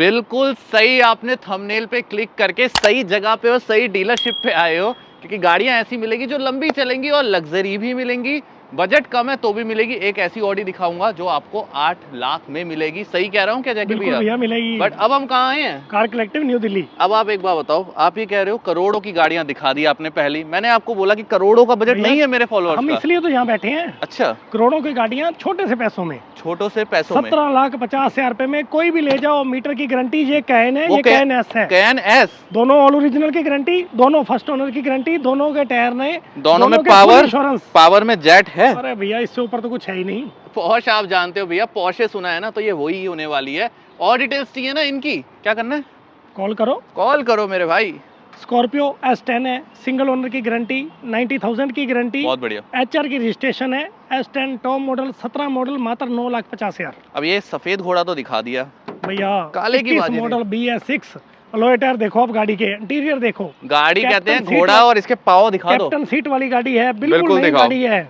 बिल्कुल सही, आपने थंबनेल पे क्लिक करके सही जगह पे और सही डीलरशिप पे आए हो, क्योंकि गाड़ियां ऐसी मिलेगी जो लंबी चलेंगी और लग्जरी भी मिलेंगी, बजट कम है तो भी मिलेगी। एक ऐसी ऑडी दिखाऊंगा जो आपको 8 लाख में मिलेगी। सही कह रहा हूँ क्या जैकी बिल्कुल भैया मिलेगी। बट अब हम कहाँ आए हैं? Car collective new Delhi. अब आप एक बात बताओ, आप ये कह रहे हो करोड़ों की गाड़ियां दिखा दी आपने पहली, मैंने आपको बोला कि करोड़ों का बजट नहीं है मेरे फॉलोअर्स हम का। इसलिए तो यहाँ बैठे हैं। अच्छा, करोड़ों की गाड़ियाँ छोटे से पैसों में, छोटों से पैसों में 17,50,000 रुपए में कोई भी ले जाओ। मीटर की गारंटी, ये कैन है, ये कैन एस है। कैन एस, दोनों ऑल ओरिजिनल की गारंटी, दोनों फर्स्ट ओनर की गारंटी, दोनों के टायर नए, दोनों में पावर इंश्योरेंस। पावर में जेट है। अरे भैया इससे ऊपर तो कुछ है ही नहीं। पॉश आप जानते हो भैया, पॉशे सुना है ना, तो ये वही होने वाली है। और डिटेल्स चाहिए ना इनकी, क्या करना है? कॉल करो, कॉल करो मेरे भाई। स्कॉर्पियो S10 है, सिंगल ओनर की गारंटी, 90,000 की गारंटी, बहुत बढ़िया। HR की रजिस्ट्रेशन है, S10 टॉप मॉडल, 17 मॉडल, मात्र 9,50,000। अब ये सफेद घोड़ा तो दिखा दिया भैया, काले की बात मॉडल BS6। अलॉय टायर देखो, आप गाड़ी के इंटीरियर देखो। गाड़ी कहते हैं घोड़ा और इसके पाव दिखा दो। कैप्टन सीट वाली गाड़ी है, बिल्कुल नई गाड़ी है।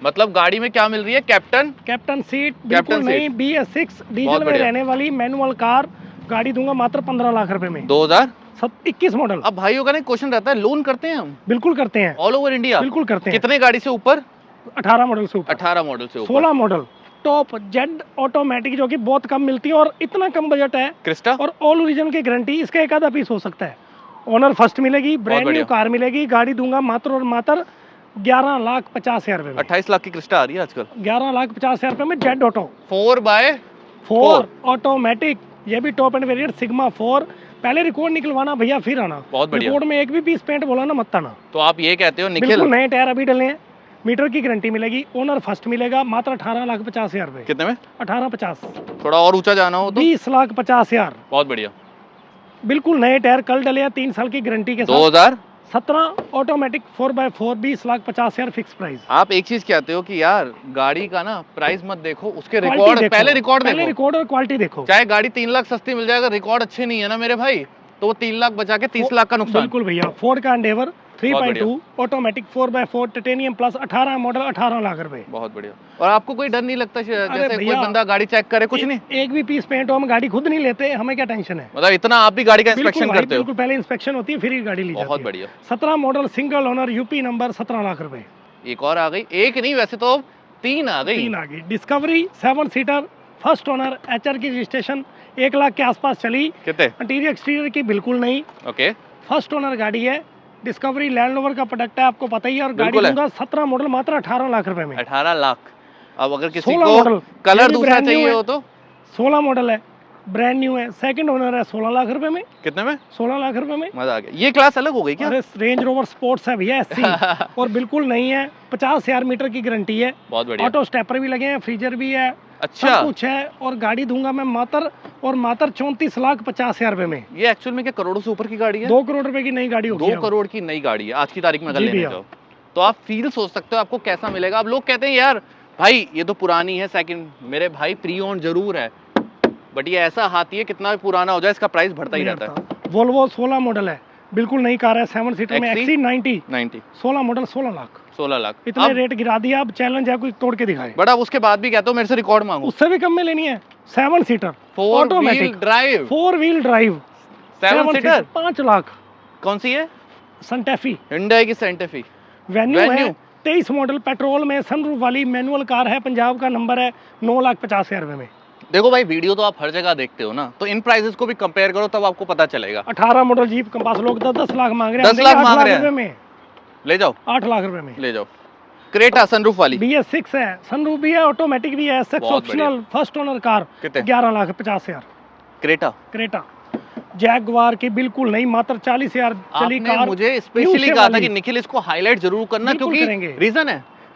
मतलब गाड़ी में क्या मिल रही है? कैप्टन सीट बिल्कुल नई, BS6 डीजल में रहने वाली मैनुअल कार। गाड़ी दूंगा मात्र 15 लाख रुपए में, 2021 मॉडल। अब भाइयों का ना क्वेश्चन रहता है, लोन करते हैं हम? बिल्कुल करते हैं, ऑल ओवर इंडिया बिल्कुल करते हैं। कितने गाड़ी से ऊपर? 18 मॉडल से ऊपर। 18 मॉडल से ऊपर। 16 मॉडल टॉप जेड ऑटोमेटिक, जो कि बहुत कम मिलती है और इतना कम बजट है। क्रिस्टा और ऑल ओरिजिनल की गारंटी, इसका एक आधा पीस हो सकता है। ओनर फर्स्ट मिलेगी, ब्रांड न्यू कार मिलेगी। गाड़ी दूंगा मात्र और मात्र 11,50,000 रुपए में। 28 लाख की क्रिस्टा आ रही है आजकल। 11,50,000 रुपए में जेड ऑटो 4x4 ऑटोमेटिक, ये भी टॉप एंड वेरिएंट सिग्मा 4। पहले रिकॉर्ड निकलवाना भैया, फिर आना। बहुत बढ़िया। रिकॉर्ड में एक भी पीस पेंट बोला ना मत आना। तो आप ये कहते हो निखिल, बिल्कुल नए टायर अभी डले हैं। मीटर की गारंटी मिलेगी, ओनर फर्स्ट मिलेगा, मात्र 18,50,000 रुपए। कितने में? 18,50। थोड़ा और ऊंचा जाना हो तो 20,50,000। बहुत बढ़िया। बिल्कुल नए टायर कल डले हैं, 3 साल की गारंटी के साथ। 2017 ऑटोमेटिक 4x4, 20,50,000 फिक्स प्राइस। आप एक चीज कहते हो कि यार गाड़ी का ना प्राइस मत देखो, उसके रिकॉर्ड, पहले रिकॉर्ड और क्वालिटी देखो। चाहे गाड़ी 3 लाख सस्ती मिल जाएगा, रिकॉर्ड अच्छे नहीं है ना मेरे भाई, तो वो 3 लाख बचा के 30 लाख का नुकसान। बिल्कुल भैया, फोर्ड का Endeavour 3.2 automatic 4x4 titanium plus 18 model, 18 lakh रुपए। बहुत बढ़िया। और आपको कोई डर नहीं लगता जैसे कोई बंदा गाड़ी चेक करे? कुछ नहीं, एक भी पीस पेंट हो, हम गाड़ी खुद नहीं लेते, हमें क्या टेंशन है? मतलब इतना आप भी गाड़ी का इंस्पेक्शन करते हो? बिल्कुल, पहले इंस्पेक्शन होती है फिर ही गाड़ी ली जाती है। बहुत बढ़िया। 17 model single owner, UP number, 17 lakh रुपए। एक और आ गई, एक नहीं वैसे तो 3 आ गई। Discovery 7 seater first owner, HR की रजिस्ट्रेशन, 1 लाख के आसपास चली। कितने? इंटीरियर एक्सटीरियर की बिल्कुल नहीं। ओके, फर्स्ट ओनर गाड़ी है, डिस्कवरी लैंड रोवर का प्रोडक्ट है, आपको पता ही है। और गाड़ी दूंगा 17 मॉडल मात्र 18 लाख रुपए में। 18 लाख। अब अगर किसी को कलर दूसरा चाहिए हो तो 16 मॉडल है, ब्रांड न्यू है, सेकंड ओनर है, 16 लाख रुपए में। कितने में? 16 लाख रुपए में। मजा आ गया। ये क्लास अलग हो गई क्या? अरे रेंज रोवर स्पोर्ट्स है भैया, SC और बिल्कुल नहीं है। 50,000 मीटर की गारंटी है। बहुत बढ़िया। ऑटो स्टेपर भी लगे हैं, फ्रीजर भी है, अच्छा सब कुछ है। और गाड़ी दूंगा मैं मात्र 34,50,000 रुपए में। ये एक्चुअल में क्या करोड़ों से ऊपर की गाड़ी है? 2 करोड़ रुपए की नई गाड़ी होगी। 2 करोड़ की नई गाड़ी है आज की तारीख में अगर लेने जाओ तो। आप फील सोच सकते हो आपको कैसा मिलेगा। अब लोग कहते हैं यार भाई ये तो पुरानी है सेकंड, मेरे भाई प्री ओन जरूर है, बट ये ऐसा हाथी है कितना भी पुराना हो जाए इसका प्राइस बढ़ता ही रहता है। वोल्वो 16 मॉडल है, बिल्कुल नई कार है, 7 सीटर में, XC90 16 मॉडल, 16 लाख। इतने रेट गिरा दिया। अब चैलेंज है कोई तोड़ के दिखाए। बट अब उसके बाद भी कहते हो मेरे से रिकॉर्ड मांगो। उससे भी कम में लेनी है। 7 seater automatic drive, 4 wheel drive 7 seater 5 lakh. कौन सी है? सेंटेफी, hyundai की सेंटेफी वेन्यू है, 23 मॉडल, पेट्रोल में, सनरूफ वाली मैनुअल कार है, पंजाब का नंबर है, 9,50,000 रुपए में। देखो भाई वीडियो तो आप हर जगह देखते हो ना, तो इन प्राइसेस को भी कंपेयर करो तब आपको पता चलेगा। 18 मॉडल जीप कंपास लोग 10 लाख मांग रहे हैं, 10 लाख मांग रहे हैं, ले जाओ 8 लाख रुपए में ले जाओ। क्रेटा सनरूफ वाली BS6 है, सनरूफ भी है, ऑटोमेटिक भी है, SX optional, first owner car, 11,50,000। Creta Jaguar की बिल्कुल नहीं, मात्र 40,000 चली कार। मुझे स्पेशली कहा था कि निखिल इसको हाईलाइट जरूर करना, क्योंकि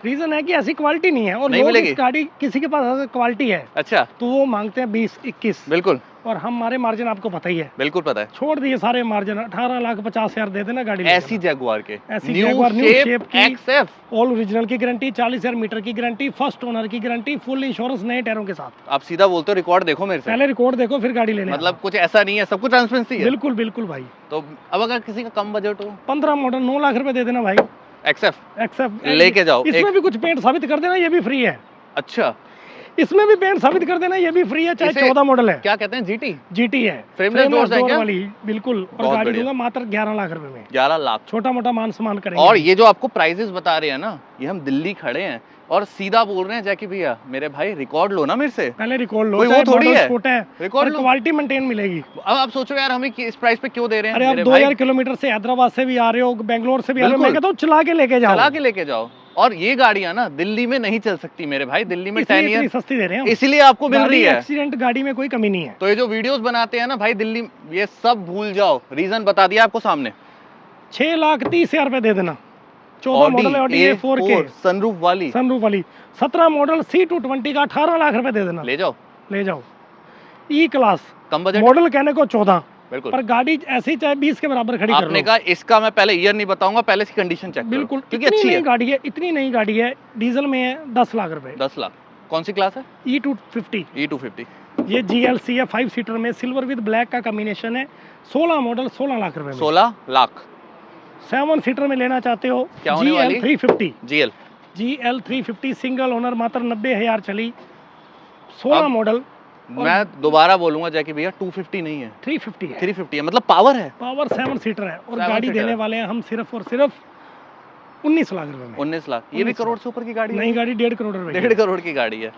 रीजन है कि ऐसी क्वालिटी नहीं है और लोग इस गाड़ी किसी के पास क्वालिटी है, अच्छा, तो वो मांगते हैं 20-21। बिल्कुल। और हमारे मार्जिन आपको पता ही है। बिल्कुल पता है, छोड़ दिए सारे मार्जिन। 18,50,000 दे देना गाड़ी। ऐसी जैगुआर के, ऐसी जैगुआर न्यू शेप की, XF ऑल ओरिजिनल की गारंटी, 40,000 मीटर की गारंटी, फर्स्ट ओनर की गारंटी, फुल इंश्योरेंस, नए टायरों के साथ। आप सीधा बोलते हो रिकॉर्ड देखो मेरे से, पहले रिकॉर्ड देखो फिर गाड़ी लेने। मतलब कुछ ऐसा नहीं है, सब कुछ ट्रांसपेरेंसी है। बिल्कुल बिल्कुल भाई। तो अब अगर किसी का कम बजट हो, 15 मॉडल 9 लाख रुपए दे देना भाई। XF लेके जाओ, इसमें भी कुछ पेंट साबित कर देना, ये भी फ्री है। अच्छा, इसमें भी पेंट साबित कर देना, ये भी फ्री है, चाहे 14 मॉडल है। क्या कहते हैं, जीटी है, फ्रेमलेस डोर्स है क्या? वाली बिल्कुल। और गाड़ी दूंगा मात्र 11 लाख रुपए में। 11 लाख, छोटा मोटा मान सम्मान करेंगे। और ये जो आपको प्राइजेस बता रहे हैं ना, ये हम दिल्ली खड़े हैं और सीधा बोल रहे हैं जैकी भैया, मेरे भाई रिकॉर्ड लो ना मेरे से, पहले रिकॉर्ड लो, कोई वो थोड़ी है छोटा है, रिकॉर्ड लो, क्वालिटी मेंटेन मिलेगी। अब आप सोचो यार हमें इस प्राइस पे क्यों दे रहे हैं। अरे आप 2000 किलोमीटर से हैदराबाद से भी आ रहे हो, बेंगलोर से भी आ रहे हो, मैं कहता हूँ चला के लेके जाओ। और ये गाड़ियां ना दिल्ली में नहीं चल सकती मेरे भाई, दिल्ली में 10 ईयर सस्ती दे रहे हैं, इसीलिए आपको मिल रही है। एक्सीडेंट गाड़ी में कोई कमी नहीं है। तो ये जो वीडियोस बनाते हैं ना भाई दिल्ली, ये सब भूल जाओ, रीजन बता दिया आपको सामने। 6,30,000 रुपए दे देना। 14 मॉडल ऑडी A4 सनरूफ वाली 17 मॉडल C220 का 18 लाख रुपए दे देना। ले जाओ। ई क्लास कम बजट, मॉडल कहने को 14, बिल्कुल, पर गाड़ी ऐसी चाहे 20 के बराबर खड़ी कर लो। आपने कहा इसका मैं पहले ईयर नहीं बताऊंगा, पहले इसकी कंडीशन चेक बिल्कुल, क्योंकि अच्छी है गाड़ी है, इतनी नई गाड़ी है, डीजल में है, 10 लाख रुपए। 10 लाख। कौन सी क्लास है? E250। ये GLC है, 5 सीटर में, सिल्वर विद ब्लैक का कॉम्बिनेशन है, 16 मॉडल 16 लाख रुपए में। 16 लाख। 7 सीटर में लेना चाहते हो, क्या होने वाली? GL 350 सिंगल ओनर, मात्र 90,000 चली, 16 मॉडल। मैं दोबारा बोलूंगा जैकी भैया, 250 नहीं है, 350 है, मतलब पावर है, 7 सीटर है। और गाड़ी देने वाले हैं हम सिर्फ और सिर्फ 19 लाख रुपए में। 19 लाख। ये भी करोड़ से ऊपर की गाड़ी है? नहीं, गाड़ी 1.5 करोड़ रुपए, 1.5 करोड़ की गाड़ी है।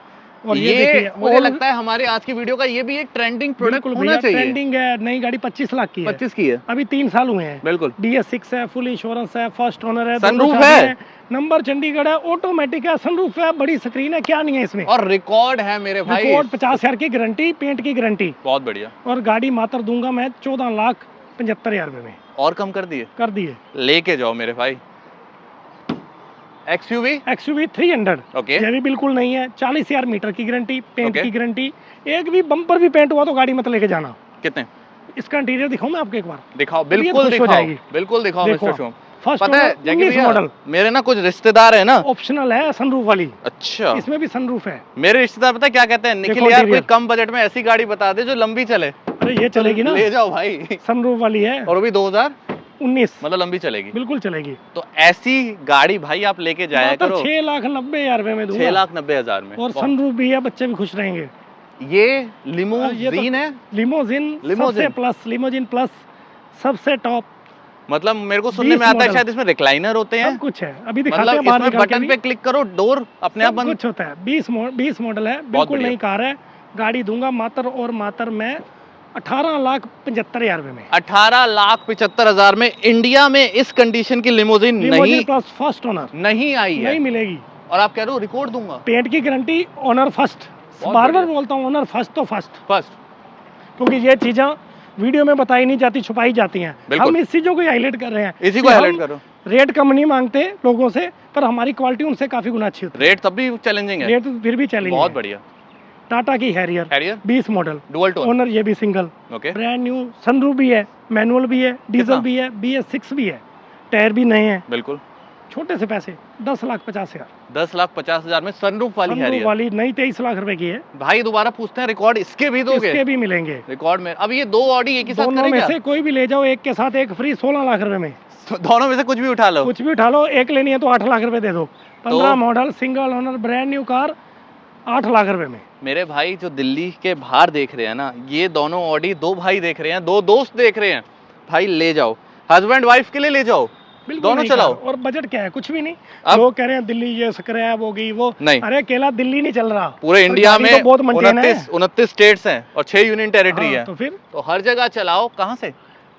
और ये मुझे लगता है हमारे आज की वीडियो का ये भी एक ट्रेंडिंग प्रोडक्ट होना चाहिए। ट्रेंडिंग है। नई गाड़ी 25 लाख की है, 25 की है, अभी 3 साल हुए हैं। बिल्कुल। DS6 है, फुल इंश्योरेंस है, फर्स्ट ओनर है, सनरूफ है, नंबर चंडीगढ़ है, ऑटोमेटिक है, सनरूफ है, बड़ी स्क्रीन है, क्या नहीं है इसमें, और रिकॉर्ड है मेरे भाई, रिकॉर्ड 50,000 की गारंटी, पेंट की गारंटी, बहुत बढ़िया। और गाड़ी मात्र दूंगा मैं 14,75,000 रुपए में। और कम कर दिए, लेके जाओ मेरे भाई। XUV 300, ओके, ये भी बिल्कुल नहीं है, 40,000 मीटर की गारंटी, पेंट की गारंटी, एक भी बम्पर भी पेंट हुआ तो गाड़ी मत लेके जाना। कितने? इसका इंटीरियर दिखाऊं मैं आपको एक बार? दिखाओ, बिल्कुल दिखाओ मिस्टर शोम। फर्स्ट पता है जैकी मॉडल, मेरे ना कुछ रिश्तेदार है ना, ऑप्शनल है सनरूफ वाली। अच्छा, इसमें भी सनरूफ है। मेरे रिश्तेदार पता है क्या कहते हैं, निखिल यार कोई कम बजट में ऐसी गाड़ी बता दे जो लंबी चले। अरे ये चलेगी ना, ले जाओ भाई, सनरूफ वाली है, और वो भी 2019, मतलब लंबी चलेगी, बिल्कुल चलेगी। तो ऐसी गाड़ी भाई आप लेके जाया करो। 6,90,000 रुपए में दूंगा, 6,90,000 में, और सनरूफ भी है, बच्चे भी खुश रहेंगे। ये लिमोजीन है, लिमोजीन प्लस सबसे टॉप। मतलब मेरे को सुनने में आता है शायद इसमें रिक्लाइनर होते हैं, सब कुछ है, अभी दिखाते हैं। मतलब इसमें बटन पे क्लिक करो, डोर अपने आप बंद, कुछ होता है। 20 मॉडल है, बिल्कुल नई कार है, गाड़ी दूंगा मात्र और मात्र मैं 18,75,000 रुपए में। 18,75,000 में इंडिया में इस कंडीशन की लिमोजीन नहीं, प्लस फर्स्ट ओनर नहीं आई है, नहीं मिलेगी। और आप कह रहे हो रिकॉर्ड दूंगा, पेंट की गारंटी, ओनर फर्स्ट, बार बार बोलता हूँ, ओनर फर्स्ट तो फर्स्ट, क्योंकि ये चीजें वीडियो में बताई नहीं जाती, छुपाई जाती हैं। हम इस चीजों को हाईलाइट कर रहे हैं, इसी को हाईलाइट करो। रेट कम नहीं मांगते लोगों से, पर हमारी क्वालिटी उनसे काफी गुना अच्छी होती है। रेट तब भी चैलेंजिंग है, रेट फिर भी चैलेंजिंग, बहुत बढ़िया। टाटा की Harrier 20 model, dual tone, owner ये भी सिंगल, ब्रांड न्यू, सनरूफ भी है, मैनुअल भी है, डीजल भी है, BS6 भी है, टायर भी नए हैं, बिल्कुल। छोटे से पैसे 10,50,000, 10,50,000 में सनरूफ वाली हैरियर वाली नई 23 लाख रुपए की है। भाई दोबारा पूछते हैं, रिकॉर्ड इसके भी दोगे? इसके भी मिलेंगे रिकॉर्ड में। अब ये 2 ऑडी एक ही साथ दोनों में से कोई भी ले जाओ, एक के साथ एक फ्री, 16 लाख रुपए में। दोनों में से कुछ भी उठा लो, एक लेनी है तो 8 लाख रुपए दे दो। 15 model single owner brand new car 8 lakh रुपए में। मेरे भाई जो दिल्ली के बाहर देख रहे हैं ना, ये दोनों ऑडी 2 भाई देख रहे हैं, 2 दोस्त देख रहे हैं, भाई ले जाओ, हस्बैंड वाइफ के लिए ले जाओ, दोनों चलाओ। और बजट क्या है? कुछ भी नहीं। लोग कह रहे हैं दिल्ली ये स्क्रैप हो गई, वो नहीं, अरे अकेला दिल्ली नहीं चल रहा, पूरे इंडिया में तो बहुत 29 स्टेट्स हैं और 6 यूनियन टेरिटरी है, तो फिर तो हर जगह चलाओ। कहाँ से?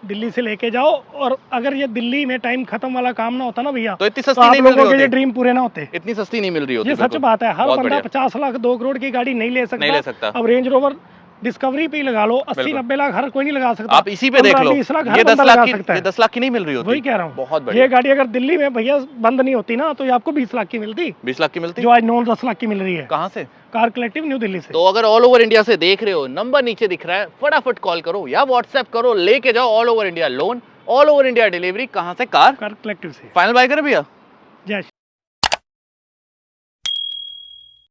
दिल्ली से लेके जाओ। और अगर ये दिल्ली में टाइम खत्म वाला काम ना होता ना भैया, तो इतनी सस्ती नहीं मिल रही होती, ड्रीम पूरे ना होते, इतनी सस्ती नहीं मिल रही होती। ये सच बात है। हर बंदा 50 लाख 2 करोड़ की गाड़ी नहीं ले सकता। अब रेंज रोवर डिस्कवरी पे लगा लो, 80-90 लाख हर कोई नहीं लगा सकता। आप इसी पे देख लो, ये 10 लाख की नहीं मिल रही होती। वही कह रहा हूँ, बहुत बढ़िया। ये गाड़ी अगर दिल्ली में भैया बंद नहीं होती ना, तो ये आपको 20 लाख की मिलती, 20 लाख की मिलती, जो आज 9-10 लाख की मिल रही है। कहाँ से? कार कलेक्टिव न्यू दिल्ली से। तो अगर ऑल ओवर इंडिया से देख रहे हो, नंबर नीचे दिख रहा है, फटाफट कॉल करो या व्हाट्सएप करो, लेके जाओ all over India loan, all over India delivery. कहाँ से? कार कलेक्टिव से। फाइनल बाय करें भैया? जय